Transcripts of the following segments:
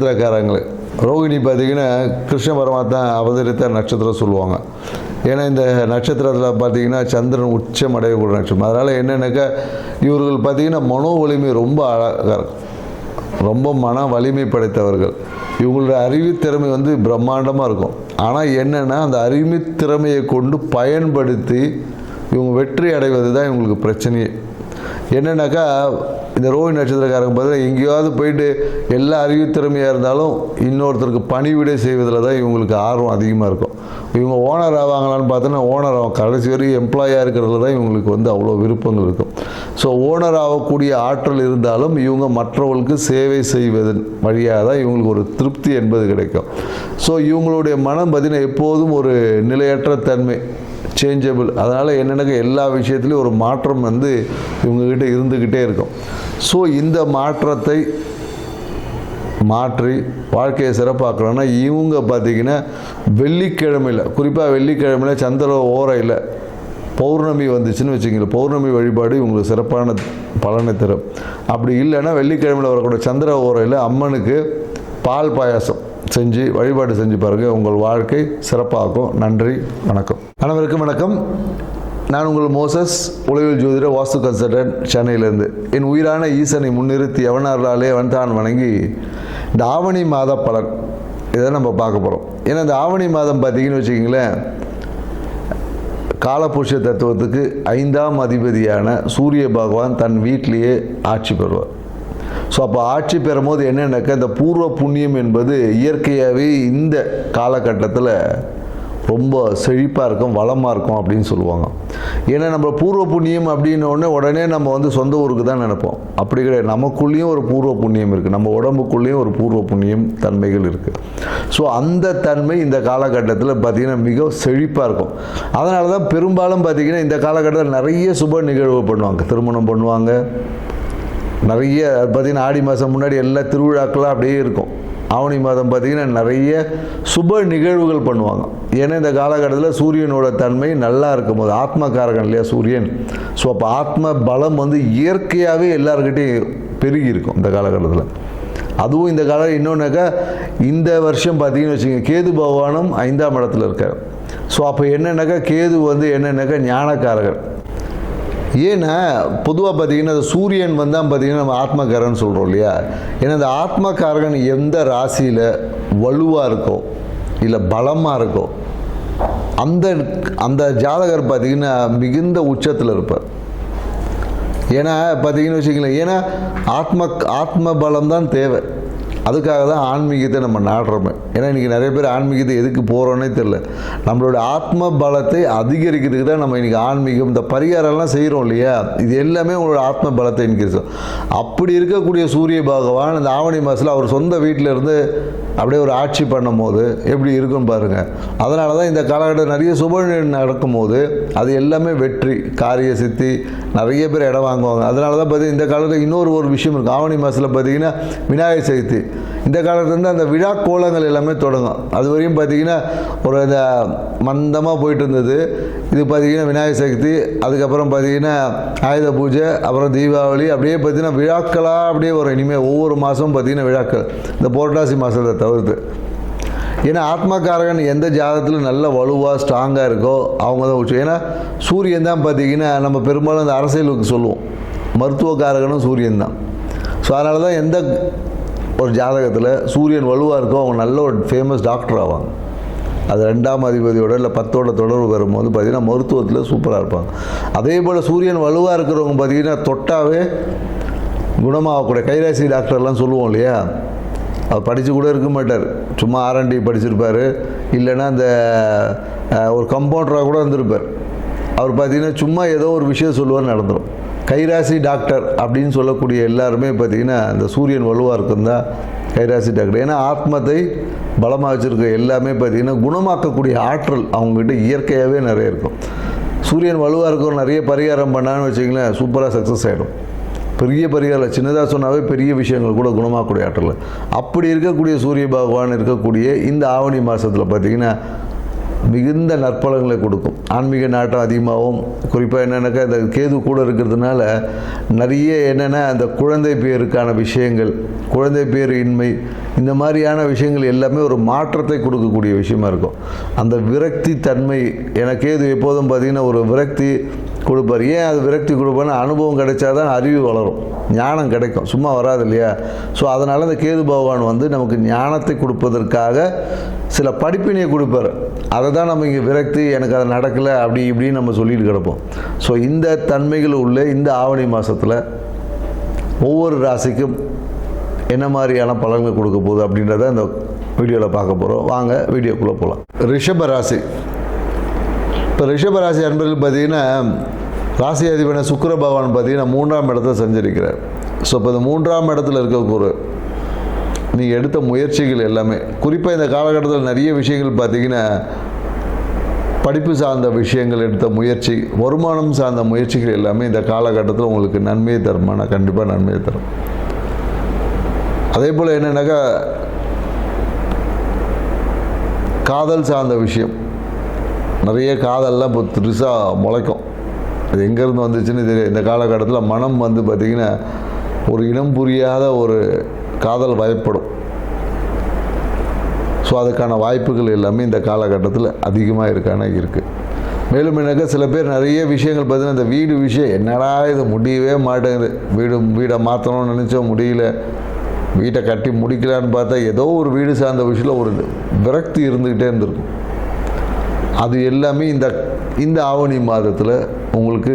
நட்சத்திரக்காரங்களே. ரோகிணி பார்த்திங்கன்னா கிருஷ்ண பரமாத்மா அவதரித்த நட்சத்திரம் சொல்லுவாங்க. ஏன்னா இந்த நட்சத்திரத்தில் பார்த்திங்கன்னா சந்திரன் உச்சம் அடையக்கூடிய நட்சத்திரம். அதனால் என்னென்னாக்கா இவர்கள் பார்த்திங்கன்னா மனோ வலிமை ரொம்ப அழகாக இருக்கும், ரொம்ப மன வலிமை படைத்தவர்கள். இவங்களோட அறிவுத்திறமை பிரம்மாண்டமாக இருக்கும். ஆனால் என்னென்னா அந்த அறிவுத்திறமையை கொண்டு பயன்படுத்தி இவங்க வெற்றி அடைவது தான் இவங்களுக்கு பிரச்சனையே. என்னென்னாக்கா இந்த ரோஹிணி நட்சத்திரக்காரங்க பார்த்தீங்கன்னா எங்கேயாவது போயிட்டு எல்லா அறிவுத்திறமையாக இருந்தாலும் இன்னொருத்தருக்கு பணிவிடை செய்வதில் தான் இவங்களுக்கு ஆர்வம் அதிகமாக இருக்கும். இவங்க ஓனர் ஆவாங்களான்னு பார்த்தோன்னா ஓனர் ஆகும், கடைசி வரைக்கும் எம்ப்ளாயாக இருக்கிறதுல தான் இவங்களுக்கு அவ்வளோ விருப்பங்கள் இருக்கும். ஸோ ஓனர் ஆகக்கூடிய ஆற்றல் இருந்தாலும் இவங்க மற்றவர்களுக்கு சேவை செய்வதன் வழியாக தான் இவங்களுக்கு ஒரு திருப்தி என்பது கிடைக்கும். ஸோ இவங்களுடைய மனம் பார்த்திங்கன்னா எப்போதும் ஒரு நிலையற்ற தன்மை, சேஞ்சபிள். அதனால் என்னென்னாக்க எல்லா விஷயத்துலையும் ஒரு மாற்றம் இவங்ககிட்ட இருந்துக்கிட்டே இருக்கும். ஸோ இந்த மாற்றத்தை மாற்றி வாழ்க்கையை சிறப்பாக்கணும்னா இவங்க பார்த்திங்கன்னா வெள்ளிக்கிழமையில், குறிப்பாக வெள்ளிக்கிழமையில் சந்திர ஓரையில் பௌர்ணமி வந்துச்சுன்னு வச்சுங்களேன், பௌர்ணமி வழிபாடு இவங்களுக்கு சிறப்பான பலனை தரும். அப்படி இல்லைன்னா வெள்ளிக்கிழமையில் வரக்கூடிய சந்திர ஓரையில் அம்மனுக்கு பால் பாயாசம் செஞ்சு வழிபாடு செஞ்சு பாருங்கள், உங்கள் வாழ்க்கை சிறப்பாகும். நன்றி, வணக்கம். அனைவருக்கும் வணக்கம். நான் உங்கள் மோசஸ், உளவியல் ஜோதிட வாஸ்து கன்சல்டன்ட், சென்னையிலேருந்து. என் உயிரான ஈசனை முன்னிறுத்தி எவனார்களாலே அவன்தான் வணங்கி இந்த ஆவணி மாத பலன் இதை நம்ம பார்க்க போகிறோம். ஏன்னா இந்த ஆவணி மாதம் பார்த்தீங்கன்னு வச்சுக்கிங்களேன், காலபுருஷ தத்துவத்துக்கு 5ஆம் அதிபதியான சூரிய பகவான் தன் வீட்டிலேயே ஆட்சி பெறுவார். ஸோ அப்போ ஆட்சி பெறும் போது என்னென்னாக்கா இந்த பூர்வ புண்ணியம் என்பது இயற்கையாகவே இந்த காலகட்டத்தில் ரொம்ப செழிப்பாக இருக்கும், வளமாக இருக்கும் அப்படின்னு சொல்லுவாங்க. ஏன்னா நம்ம பூர்வ புண்ணியம் அப்படின்னோடனே உடனே நம்ம சொந்த ஊருக்கு தான் நினைப்போம். அப்படி கிடையாது, நமக்குள்ளேயும் ஒரு பூர்வ புண்ணியம் இருக்குது, நம்ம உடம்புக்குள்ளேயும் ஒரு பூர்வ புண்ணியம் தன்மைகள் இருக்குது. ஸோ அந்த தன்மை இந்த காலகட்டத்தில் பார்த்திங்கன்னா மிக செழிப்பாக இருக்கும். அதனால தான் பெரும்பாலும் பார்த்திங்கன்னா இந்த காலகட்டத்தில் நிறைய சுப நிகழ்வு பண்ணுவாங்க, திருமணம் பண்ணுவாங்க. நிறைய பார்த்திங்கன்னா ஆடி மாதம் முன்னாடி எல்லா திருவிழாக்கெல்லாம் அப்படியே இருக்கும். ஆவணி மாதம் பார்த்திங்கன்னா நிறைய சுப நிகழ்வுகள் பண்ணுவாங்க. ஏன்னா இந்த காலகட்டத்தில் சூரியனோட தன்மை நல்லா இருக்கும் போது, ஆத்மகாரகன் இல்லையா சூரியன். ஸோ அப்போ ஆத்ம பலம் இயற்கையாகவே எல்லாருக்கிட்டையும் பெருகி இருக்கும் இந்த காலகட்டத்தில். அதுவும் இந்த காலம் இன்னொன்றாக்கா இந்த வருஷம் பார்த்திங்கன்னு வச்சுக்கோங்க, கேது பகவானும் 5ஆம் இடத்துல இருக்கார். ஸோ அப்போ என்னென்னாக்கா கேது என்னென்னாக்கா ஞானக்காரகர். ஏன்னா பொதுவாக பார்த்திங்கன்னா அந்த சூரியன் தான் பார்த்திங்கன்னா நம்ம ஆத்மகாரகன் சொல்கிறோம் இல்லையா. ஏன்னா அந்த ஆத்மகாரகன் எந்த ராசியில் வலுவாக இருக்கோ இல்லை பலமாக இருக்கோ அந்த ஜாதகர் பார்த்திங்கன்னா மிகுந்த உச்சத்தில் இருப்பார். ஏன்னா பார்த்திங்கன்னு வச்சுக்கலாம், ஏன்னா ஆத்ம பலம் தான் தேவை. அதுக்காக தான் ஆன்மீகத்தை நம்ம நாடுறோமே. ஏன்னா இன்றைக்கி நிறைய பேர் ஆன்மீகத்தை எதுக்கு போகிறோன்னே தெரில. நம்மளோட ஆத்ம பலத்தை அதிகரிக்கிறதுக்கு தான் நம்ம இன்றைக்கி ஆன்மீகம், இந்த பரிகாரம்லாம் செய்கிறோம் இல்லையா. இது எல்லாமே உங்களோட ஆத்ம பலத்தை இன்க்ரீஸும். அப்படி இருக்கக்கூடிய சூரிய பகவான் இந்த ஆவணி மாதத்தில் அவர் சொந்த வீட்டில் இருந்து அப்படியே ஒரு ஆட்சி பண்ணும் போது எப்படி இருக்குன்னு பாருங்கள். அதனால தான் இந்த காலகட்டம் நிறைய சுப நடக்கும் போது அது எல்லாமே வெற்றி, காரிய சித்தி, நிறைய பேர் இடம் வாங்குவாங்க. அதனால தான் பார்த்தீங்கன்னா இந்த காலத்தில் இன்னொரு விஷயம் இருக்குது. ஆவணி மாதத்தில் பார்த்திங்கன்னா விநாயகர் சதுர்த்தி. இந்த காலத்துலேருந்து அந்த விழா கோலங்கள் எல்லாமே தொடங்கும். அது வரையும் பார்த்திங்கன்னா ஒரு இந்த மந்தமாக போயிட்டு இருந்தது. இது பார்த்திங்கன்னா விநாயகர் சதுர்த்தி, அதுக்கப்புறம் பார்த்திங்கன்னா ஆயுத பூஜை, அப்புறம் தீபாவளி, அப்படியே பார்த்திங்கன்னா விழாக்களாக அப்படியே வரும். இனிமேல் ஒவ்வொரு மாதமும் பார்த்திங்கன்னா விழாக்கள், இந்த புரட்டாசி மாதத்தை தவிர்த்து. ஏன்னா ஆத்மகாரகன் எந்த ஜாதகத்தில் நல்ல வலுவாக ஸ்ட்ராங்காக இருக்கோ அவங்க தான் உச்சம். ஏன்னா சூரியன் தான் பார்த்திங்கன்னா நம்ம பெரும்பாலும் இந்த அரசியலுக்கு சொல்லுவோம், மருத்துவக்காரகனும் சூரியன் தான். ஸோ அதனால தான் எந்த ஒரு ஜாதகத்தில் சூரியன் வலுவாக இருக்கோ அவங்க நல்ல ஒரு ஃபேமஸ் டாக்டர் ஆவாங்க. அது 2ஆம் அதிபதியோட இல்லை 10ஓட தொடர்பு வரும்போது பார்த்திங்கன்னா மருத்துவத்தில் சூப்பராக இருப்பாங்க. அதே போல் சூரியன் வலுவாக இருக்கிறவங்க பார்த்திங்கன்னா தொட்டாவே குணமாகக்கூடிய கைராசி டாக்டர்லாம் சொல்லுவோம் இல்லையா. அவர் படித்து கூட இருக்க மாட்டார், சும்மா R&D படிச்சிருப்பார், இல்லைன்னா அந்த ஒரு கம்பவுண்டராக கூட இருந்திருப்பார். அவர் பார்த்திங்கன்னா சும்மா ஏதோ ஒரு விஷயம் சொல்லுவார், நடந்துடும். கைராசி டாக்டர் அப்படின்னு சொல்லக்கூடிய எல்லாருமே பார்த்திங்கன்னா இந்த சூரியன் வலுவாக இருக்கும் தான் கைராசி டாக்டர். ஏன்னா ஆத்மத்தை பலமாக வச்சுருக்க எல்லாமே பார்த்திங்கன்னா குணமாக்கக்கூடிய ஆற்றல் அவங்ககிட்ட இயற்கையாகவே நிறைய இருக்கும். சூரியன் வலுவாக இருக்கும், நிறைய பரிகாரம் பண்ணான்னு வச்சிங்களேன், சூப்பராக சக்ஸஸ் ஆகிடும். பெரிய பரிகாரம் சின்னதாக சொன்னாவே பெரிய விஷயங்கள் கூட குணமாக்கக்கூடிய ஆற்றல். அப்படி இருக்கக்கூடிய சூரிய பகவான் இருக்கக்கூடிய இந்த ஆவணி மாதத்தில் பார்த்திங்கன்னா மிகுந்த நற்பலன்களை கொடுக்கும். ஆன்மீக நாட்டம் அதிகமாகவும், குறிப்பாக என்னென்னாக்கா இந்த கேது கூட இருக்கிறதுனால நிறைய என்னென்னா அந்த குழந்தை பேருக்கான விஷயங்கள், குழந்தை பேர் இன்மை, இந்த மாதிரியான விஷயங்கள் எல்லாமே ஒரு மாற்றத்தை கொடுக்கக்கூடிய விஷயமா இருக்கும். அந்த விரக்தி தன்மை, ஏன்னா கேது எப்போதும் பார்த்திங்கன்னா ஒரு விரக்தி கொடுப்பார். ஏன் அது விரக்தி கொடுப்பார்னா அனுபவம் கிடைச்சாதான் அறிவு வளரும், ஞானம் கிடைக்கும், சும்மா வராது இல்லையா? ஸோ அதனால் அந்த கேது பகவான் வந்து நமக்கு ஞானத்தை கொடுப்பதற்காக சில படிப்பினையை கொடுப்பார். அதை தான் நம்ம இங்கே விரக்தி, எனக்கு அது நடக்கலை அப்படி இப்படின்னு நம்ம சொல்லிட்டு கிடப்போம். ஸோ இந்த தன்மைகள் உள்ள இந்த ஆவணி மாதத்தில் ஒவ்வொரு ராசிக்கும் என்ன மாதிரியான பலன்கள் கொடுக்க போகுது அப்படின்றத இந்த வீடியோவில் பார்க்க போகிறோம். வாங்க வீடியோக்குள்ளே போகலாம். ரிஷப ராசி. இப்போ ரிஷபராசி அன்பர்கள் பார்த்திங்கன்னா ராசி அதிபன சுக்கிர பகவான் பார்த்திங்கன்னா 3ஆம் இடத்தை சஞ்சரிக்கிறார். ஸோ இப்போ இந்த 3ஆம் இடத்துல இருக்கக்கூட நீங்கள் எடுத்த முயற்சிகள் எல்லாமே, குறிப்பாக இந்த காலகட்டத்தில் நிறைய விஷயங்கள் பார்த்திங்கன்னா படிப்பு சார்ந்த விஷயங்கள் எடுத்த முயற்சி, வருமானம் சார்ந்த முயற்சிகள் எல்லாமே இந்த காலகட்டத்தில் உங்களுக்கு நன்மையை தருமானா கண்டிப்பாக நன்மையை தரும். அதே போல் என்னென்னாக்கா காதல் சார்ந்த விஷயம், நிறைய காதல்லாம் இப்போ திருசாக முளைக்கும். அது எங்கேருந்து வந்துச்சுன்னு தெரியும். இந்த காலகட்டத்தில் மனம் வந்து பார்த்திங்கன்னா ஒரு இனம் புரியாத ஒரு காதல் வயப்படும். ஸோ அதுக்கான வாய்ப்புகள் எல்லாமே இந்த காலகட்டத்தில் அதிகமாக இருக்குது. மேலும் எனக்கு சில பேர் நிறைய விஷயங்கள் பார்த்திங்கன்னா இந்த வீடு விஷயம், என்னடா இது முடியவே மாட்டேங்குது, வீடை மாற்றணும்னு நினச்சோம் முடியல, வீட்டை கட்டி முடிக்கலான்னு பார்த்தா ஏதோ ஒரு வீடு சார்ந்த விஷயத்தில் ஒரு விரக்தி இருந்துக்கிட்டே இருந்திருக்கும். அது எல்லாமே இந்த ஆவணி மாதத்தில் உங்களுக்கு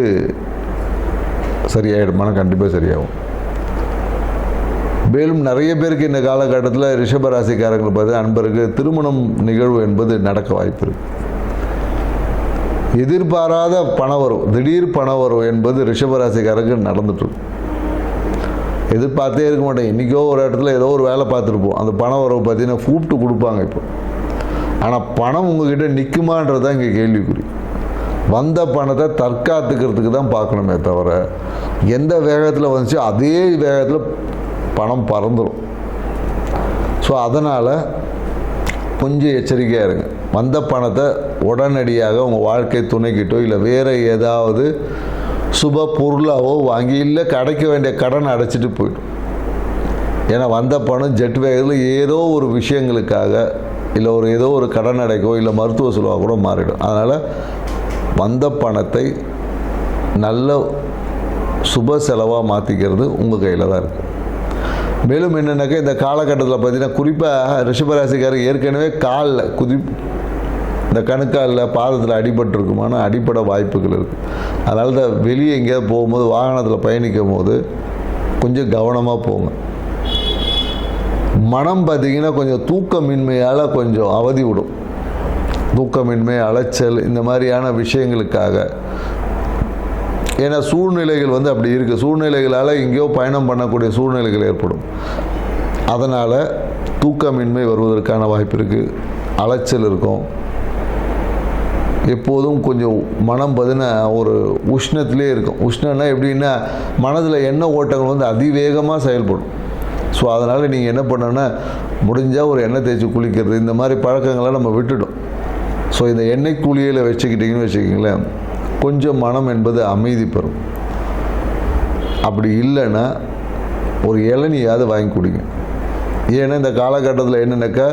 சரியாயிடுமானா கண்டிப்பாக சரியாகும். மேலும் நிறைய பேருக்கு இந்த காலகட்டத்தில் ரிஷபராசிக்காரர்கள் பார்த்து அன்பருக்கு திருமணம் நிகழ்வு என்பது நடக்க வாய்ப்பு இருக்கு. எதிர்பாராத பணவரவு, திடீர் பணவரவு என்பது ரிஷபராசிக்காரருக்கு நடந்துட்டுருக்கு. எதிர்பார்த்தே இருக்க மாட்டேன், இன்றைக்கோ ஒரு இடத்துல ஏதோ ஒரு வேலை பார்த்துருப்போம், அந்த பணவரவு பார்த்தீங்கன்னா கூப்பிட்டு கொடுப்பாங்க இப்போ. ஆனால் பணம் உங்ககிட்ட நிற்குமான்றது தான் இங்கே கேள்விக்குறி. வந்த பணத்தை தற்காத்துக்கிறதுக்கு தான் பார்க்கணுமே தவிர, எந்த வேகத்தில் வந்துச்சு அதே வேகத்தில் பணம் பறந்துடும். ஸோ அதனால் கொஞ்சம் எச்சரிக்கையாக இருங்க. வந்த பணத்தை உடனடியாக உங்கள் வாழ்க்கை துணைக்கிட்டோ இல்லை வேறு ஏதாவது சுப பொருளாவோ வாங்கி, இல்லை கிடைக்க வேண்டிய கடனை அடைச்சிட்டு போய்டும். ஏன்னா வந்த பணம் ஜெட் வேகத்தில் ஏதோ ஒரு விஷயங்களுக்காக இல்லை ஏதோ ஒரு கடன் அடைக்கோ இல்லை மருத்துவ செலவாக கூட மாறிடும். அதனால் வந்த பணத்தை நல்ல சுப செலவாக மாற்றிக்கிறது உங்கள் கையில் தான் இருக்குது. மேலும் என்னென்னாக்கா இந்த காலகட்டத்தில் பார்த்திங்கன்னா குறிப்பாக ரிஷபராசிக்காரர் ஏற்கனவே காலில் இந்த கணுக்காலில் பாதத்தில் அடிபட்டிருக்குமான அடிப்படை வாய்ப்புகள் இருக்குது. அதனால தான் வெளியே எங்கேயாவது போகும்போது வாகனத்தில் பயணிக்கும் போது கொஞ்சம் கவனமாக போங்க. மனம் பார்த்திங்கன்னா கொஞ்சம் தூக்கமின்மையால் கொஞ்சம் அவதி விடும். தூக்கமின்மை, அலைச்சல், இந்த மாதிரியான விஷயங்களுக்காக, ஏன்னா சூழ்நிலைகள் வந்து அப்படி இருக்குது. சூழ்நிலைகளால் எங்கேயோ பயணம் பண்ணக்கூடிய சூழ்நிலைகள் ஏற்படும். அதனால் தூக்கமின்மை வருவதற்கான வாய்ப்பு இருக்குது. அலைச்சல் இருக்கும். எப்போதும் கொஞ்சம் மனம் பார்த்திங்கன்னா ஒரு உஷ்ணத்திலே இருக்கும். உஷ்ணம்னா எப்படின்னா மனதில் எண்ணெய் ஓட்டங்கள் வந்து அதிவேகமாக செயல்படும். ஸோ அதனால் நீங்கள் என்ன பண்ணணுன்னா முடிஞ்சால் ஒரு எண்ணெய் தேய்ச்சி குளிக்கிறது, இந்த மாதிரி பழக்கங்களை நம்ம விட்டுடும். ஸோ இந்த எண்ணெய் குளியலை வச்சுக்கிட்டிங்கன்னு வச்சுக்கிங்களேன், கொஞ்சம் மனம் என்பது அமைதி பெறும். அப்படி இல்லைன்னா ஒரு இளநியாவது வாங்கி குடிங்க. ஏன்னா இந்த காலகட்டத்தில் என்னென்னாக்கா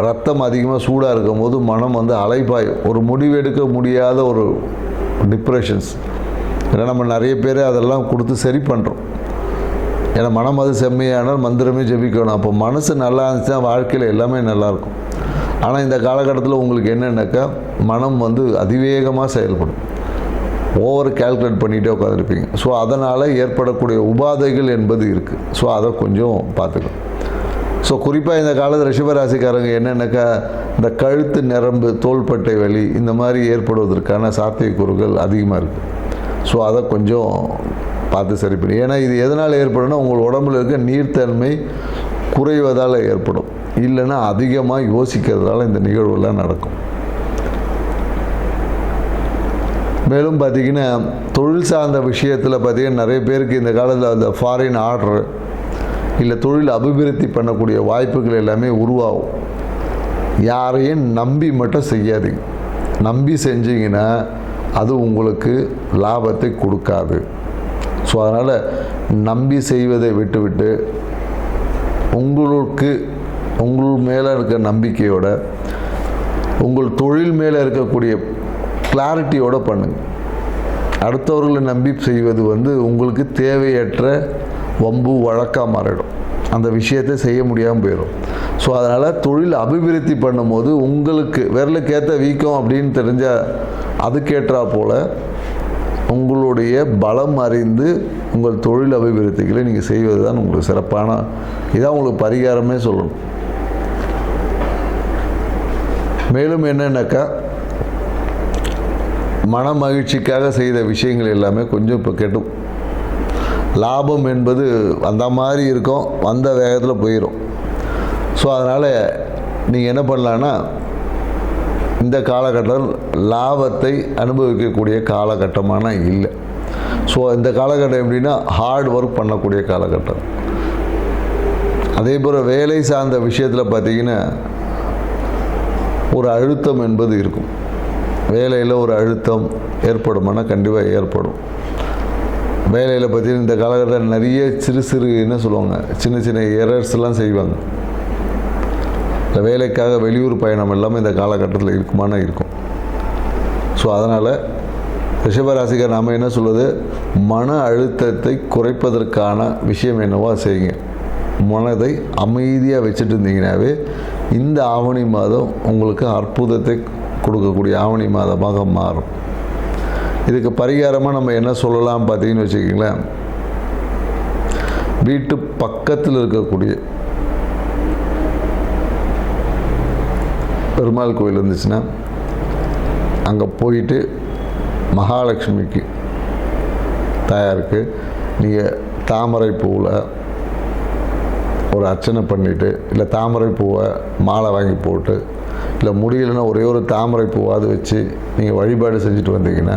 ரத்தம் அதிகமாக சூடாக இருக்கும் போது மனம் வந்து அலைப்பாயும், ஒரு முடிவெடுக்க முடியாத ஒரு டிப்ரெஷன்ஸ். ஏன்னா நம்ம நிறைய பேர் அதெல்லாம் கொடுத்து சரி பண்ணுறோம். ஏன்னா மனம் அது செம்மையானால் மந்திரமே ஜெபிக்கணும். அப்போ மனசு நல்லா இருந்துச்சுன்னா வாழ்க்கையில் எல்லாமே நல்லாயிருக்கும். ஆனால் இந்த காலகட்டத்தில் உங்களுக்கு என்னென்னாக்கா மனம் வந்து அதிவேகமாக செயல்படும். ஓவர் கால்குலேட் பண்ணிகிட்டே உட்காந்துருப்பீங்க. ஸோ அதனால் ஏற்படக்கூடிய உபாதைகள் என்பது இருக்குது. ஸோ அதை கொஞ்சம் பார்த்துக்கணும். ஸோ குறிப்பாக இந்த காலத்தில் ரிஷபராசிக்காரங்க என்னென்னாக்கா இந்த கழுத்து நரம்பு, தோள்பட்டை வலி, இந்த மாதிரி ஏற்படுவதற்கான சாத்தியக்கூறுகள் அதிகமாக இருக்குது. ஸோ அதை கொஞ்சம் பார்த்து சரி பண்ணி, ஏன்னா இது எதனால் ஏற்படும்னா உங்கள் உடம்புல இருக்க நீர்த்தன்மை குறைவதால் ஏற்படும். இல்லைன்னா அதிகமாக யோசிக்கிறதுனால இந்த நிகழ்வுலாம் நடக்கும். மேலும் பார்த்திங்கன்னா தொழில் சார்ந்த விஷயத்தில் பார்த்திங்கன்னா நிறைய பேருக்கு இந்த காலத்தில் அந்த ஃபாரின் ஆர்டர் இல்லை தொழில் அபிவிருத்தி பண்ணக்கூடிய வாய்ப்புகள் எல்லாமே உருவாகும். யாரையும் நம்பி மட்டும் செய்யாதீங்க. நம்பி செஞ்சீங்கன்னா அது உங்களுக்கு லாபத்தை கொடுக்காது. ஸோ அதனால் நம்பி செய்வதை விட்டுவிட்டு உங்கள் மேலே இருக்க நம்பிக்கையோட, உங்கள் தொழில் மேலே இருக்கக்கூடிய கிளாரிட்டியோடு பண்ணுங்கள். அடுத்தவர்களை நம்பி செய்வது உங்களுக்கு தேவையற்ற வம்பு வழக்காக மாறிடும். அந்த விஷயத்தை செய்ய முடியாமல் போயிடும். ஸோ அதனால் தொழில் அபிவிருத்தி பண்ணும்போது உங்களுக்கு விரலுக்கேற்ற வீக்கம் அப்படின்னு தெரிஞ்சால் அதுக்கேற்றா போல் உங்களுடைய பலம் அறிந்து உங்கள் தொழில் அபிவிருத்திகளை நீங்கள் செய்வது தான் உங்களுக்கு சிறப்பான, இதான் உங்களுக்கு பரிகாரமே சொல்லணும். மேலும் என்னென்னாக்கா, மன மகிழ்ச்சிக்காக செய்த விஷயங்கள் எல்லாமே கொஞ்சம் இப்போ கெட்டும். லாபம் என்பது அந்த மாதிரி இருக்கும், வந்த வேகத்தில் போயிடும். ஸோ அதனால் நீங்கள் என்ன பண்ணலான்னா, இந்த காலகட்டம் லாபத்தை அனுபவிக்கக்கூடிய காலகட்டமான இல்லை. ஸோ இந்த காலகட்டம் எப்படின்னா ஹார்ட் ஒர்க் பண்ணக்கூடிய காலகட்டம். அதே போல் வேலை சார்ந்த விஷயத்தில் பார்த்திங்கன்னா ஒரு அழுத்தம் என்பது இருக்கும். வேலையில் ஒரு அழுத்தம் ஏற்படுமானா கண்டிப்பாக ஏற்படும். வேலையில் பார்த்திங்கன்னா இந்த காலகட்டத்தில் நிறைய சிறு என்ன சொல்லுவாங்க, சின்ன சின்ன எரர்ஸ்லாம் செய்வாங்க. இந்த வேலைக்காக வெளியூர் பயணம் எல்லாமே இந்த காலகட்டத்தில் இருக்குமானா இருக்கும். ஸோ அதனால் ரிஷபராசிக்கார் நாம் என்ன சொல்வது, மன அழுத்தத்தை குறைப்பதற்கான விஷயம் என்னவோ செய்யுங்க. மனதை அமைதியாக வச்சுட்டு இருந்தீங்கன்னாவே இந்த ஆவணி மாதம் உங்களுக்கு அற்புதத்தை கொடுக்கக்கூடிய ஆவணி மாதமாக மாறும். இதுக்கு பரிகாரமாக நம்ம என்ன சொல்லலாம் பார்த்தீங்கன்னு வச்சுக்கிங்களேன், வீட்டு பக்கத்தில் இருக்கக்கூடிய பெருமாள் கோயில் இருந்துச்சுன்னா அங்கே போயிட்டு மகாலட்சுமிக்கு தாயாருக்கு நீங்கள் தாமரை பூவில் ஒரு அர்ச்சனை பண்ணிவிட்டு, இல்லை தாமரை பூவை மாலை வாங்கி போட்டு, இல்லை முடியலைன்னா ஒரே ஒரு தாமரை பூவாது வச்சு நீங்கள் வழிபாடு செஞ்சுட்டு வந்தீங்கன்னா,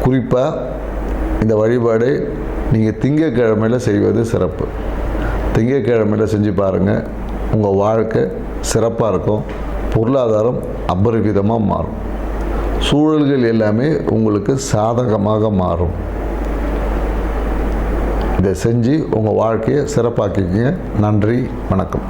குறிப்பாக இந்த வழிபாடு நீங்கள் திங்கட்கிழமையில் செய்வது சிறப்பு. திங்கட்கிழமையில் செஞ்சு பாருங்கள், உங்கள் வாழ்க்கை சிறப்பாக இருக்கும். பொருளாதாரம் அபரிவிதமாக மாறும். சூழல்கள் எல்லாமே உங்களுக்கு சாதகமாக மாறும். இதை செஞ்சு உங்கள் வாழ்க்கையை சிறப்பாக்கிக்கங்க. நன்றி, வணக்கம்.